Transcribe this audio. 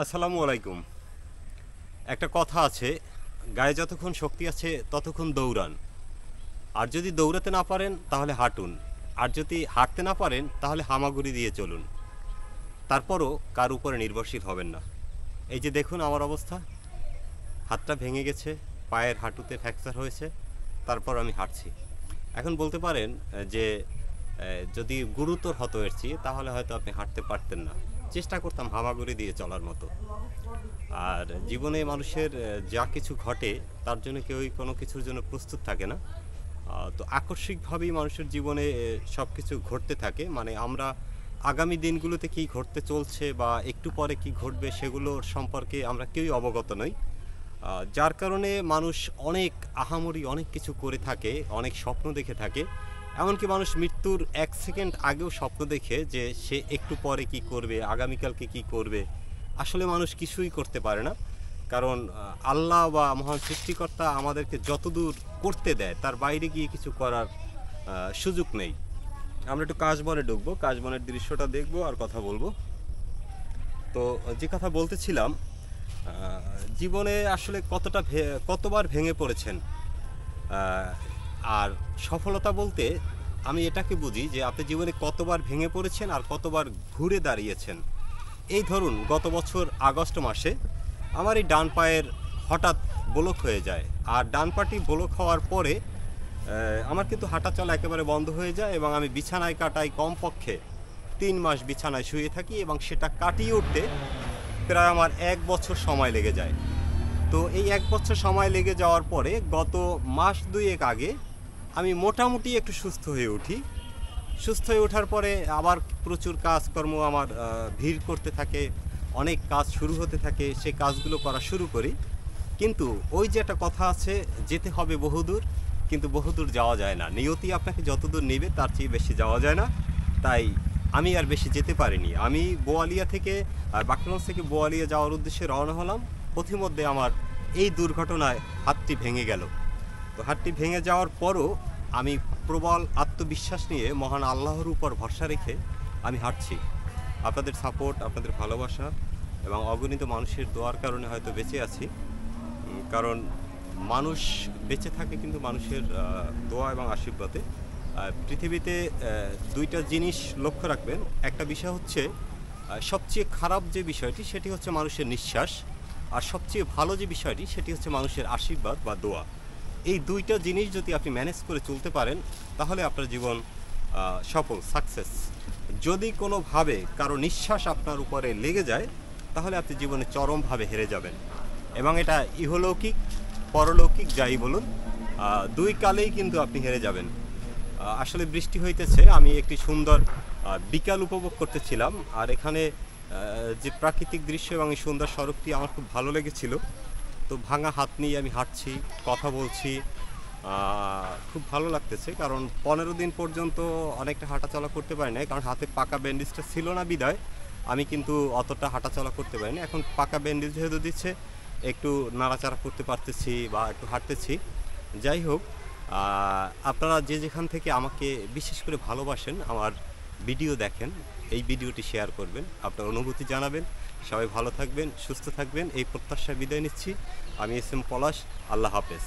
আসসালামু আলাইকুম। একটা কথা আছে, গায়ে যতক্ষণ শক্তি আছে ততক্ষণ দৌড়ান। আর যদি দৌড়াতে না পারেন তাহলে হাঁটুন। আর যদি হাঁটতে না পারেন তাহলে হামাগুড়ি দিয়ে চলুন। তারপরও কার উপরে নির্ভরশীল হবেন না। এই যে দেখুন আমার অবস্থা, হাতটা ভেঙে গেছে, পায়ের হাঁটুতে ফ্র্যাকচার হয়েছে, তারপর আমি হাঁটছি। এখন বলতে পারেন যে যদি গুরুতর হতো এর চেয়ে তাহলে হয়তো আপনি হাঁটতে পারতেন না। চেষ্টা করতাম হামাগুড়ি দিয়ে চলার মতো। আর জীবনে মানুষের যা কিছু ঘটে তার জন্য কেউই কোনো কিছুর জন্য প্রস্তুত থাকে না। তো আকস্মিকভাবেই মানুষের জীবনে সব কিছু ঘটতে থাকে, মানে আমরা আগামী দিনগুলোতে কী ঘটতে চলছে বা একটু পরে কি ঘটবে সেগুলোর সম্পর্কে আমরা কেউই অবগত নই। যার কারণে মানুষ অনেক আহামরি অনেক কিছু করে থাকে, অনেক স্বপ্ন দেখে থাকে। এমনকি মানুষ মৃত্যুর 1 সেকেন্ড আগেও স্বপ্ন দেখে যে সে একটু পরে কি করবে, আগামীকালকে কি করবে। আসলে মানুষ কিছুই করতে পারে না, কারণ আল্লাহ বা মহান সৃষ্টিকর্তা আমাদেরকে যতদূর করতে দেয় তার বাইরে গিয়ে কিছু করার সুযোগ নেই। আমরা একটু কাশবনে ঢুকবো, কাশবনের দৃশ্যটা দেখবো আর কথা বলবো। তো যে কথা বলতেছিলাম, জীবনে আসলে কতবার ভেঙে পড়েছেন। আর সফলতা বলতে আমি এটাকে বুঝি যে আপনি জীবনে কতবার ভেঙে পড়েছেন আর কতবার ঘুরে দাঁড়িয়েছেন। এই ধরুন, গত বছর আগস্ট মাসে আমার এই ডান পায়ের হঠাৎ ব্লক হয়ে যায়। আর ডান পাটি ব্লক হওয়ার পরে আমার কিন্তু হাঁটা চলা একেবারে বন্ধ হয়ে যায় এবং আমি বিছানায় কাটাই কমপক্ষে 3 মাস বিছানায় শুয়ে থাকি, এবং সেটা কাটিয়ে উঠতে প্রায় আমার 1 বছর সময় লেগে যায়। তো এই 1 বছর সময় লেগে যাওয়ার পরে গত মাস দুয়েক আগে আমি মোটামুটি একটু সুস্থ হয়ে উঠি। সুস্থ হয়ে ওঠার পরে আবার প্রচুর কাজকর্ম আমার ভিড় করতে থাকে, অনেক কাজ শুরু হতে থাকে, সেই কাজগুলো করা শুরু করি। কিন্তু ওই যে একটা কথা আছে, যেতে হবে বহুদূর, কিন্তু বহুদূর যাওয়া যায় না। নিয়তি আপনাকে যতদূর নেবে তার চেয়ে বেশি যাওয়া যায় না। তাই আমি আর বেশি যেতে পারিনি। আমি বোয়ালিয়া থেকে বাকরগঞ্জ থেকে বোয়ালিয়া যাওয়ার উদ্দেশ্যে রওনা হলাম। পথিমধ্যে আমার এই দুর্ঘটনায় হাতটি ভেঙে গেল। তো হাতটি ভেঙে যাওয়ার পরও আমি প্রবল আত্মবিশ্বাস নিয়ে মহান আল্লাহর উপর ভরসা রেখে আমি হাঁটছি। আপনাদের সাপোর্ট, আপনাদের ভালোবাসা এবং অগণিত মানুষের দোয়ার কারণে হয়তো বেঁচে আছি। কারণ মানুষ বেঁচে থাকে কিন্তু মানুষের দোয়া এবং আশীর্বাদে। পৃথিবীতে দুইটা জিনিস লক্ষ্য রাখবেন। একটা বিষয় হচ্ছে সবচেয়ে খারাপ যে বিষয়টি সেটি হচ্ছে মানুষের নিঃশ্বাস, আর সবচেয়ে ভালো যে বিষয়টি সেটি হচ্ছে মানুষের আশীর্বাদ বা দোয়া। এই দুইটা জিনিস যদি আপনি ম্যানেজ করে চলতে পারেন তাহলে আপনার জীবন সফল, সাকসেস। যদি কোনোভাবে কারো নিঃশ্বাস আপনার উপরে লেগে যায় তাহলে আপনি জীবনে চরমভাবে হেরে যাবেন, এবং এটা ইহলৌকিক পরলৌকিক যাই বলুন, দুই কালেই কিন্তু আপনি হেরে যাবেন। আসলে বৃষ্টি হইতেছে, আমি একটি সুন্দর বিকাল উপভোগ করতেছিলাম। আর এখানে যে প্রাকৃতিক দৃশ্য এবং এই সুন্দর সড়কটি আমার খুব ভালো লেগেছিল। তো ভাঙা হাত নিয়ে আমি হাঁটছি, কথা বলছি, খুব ভালো লাগতেছে। কারণ 15 দিন পর্যন্ত অনেকটা হাঁটাচলা করতে পারি না, কারণ হাতে পাকা ব্যান্ডেজটা ছিল না বিদায় আমি কিন্তু অতটা হাঁটাচলা করতে পারিনি। এখন পাকা ব্যান্ডেজ যেহেতু দিচ্ছে একটু নাড়াচাড়া করতে পারতেছি বা একটু হাঁটতেছি। যাই হোক, আপনারা যে যেখান থেকে আমাকে বিশেষ করে ভালোবাসেন, আমার ভিডিও দেখেন, এই ভিডিওটি শেয়ার করবেন, আপনার অনুভূতি জানাবেন। সবাই ভালো থাকবেন, সুস্থ থাকবেন, এই প্রত্যাশায় বিদায় নিচ্ছি। আমি এস এম পলাশ। আল্লাহ হাফেজ।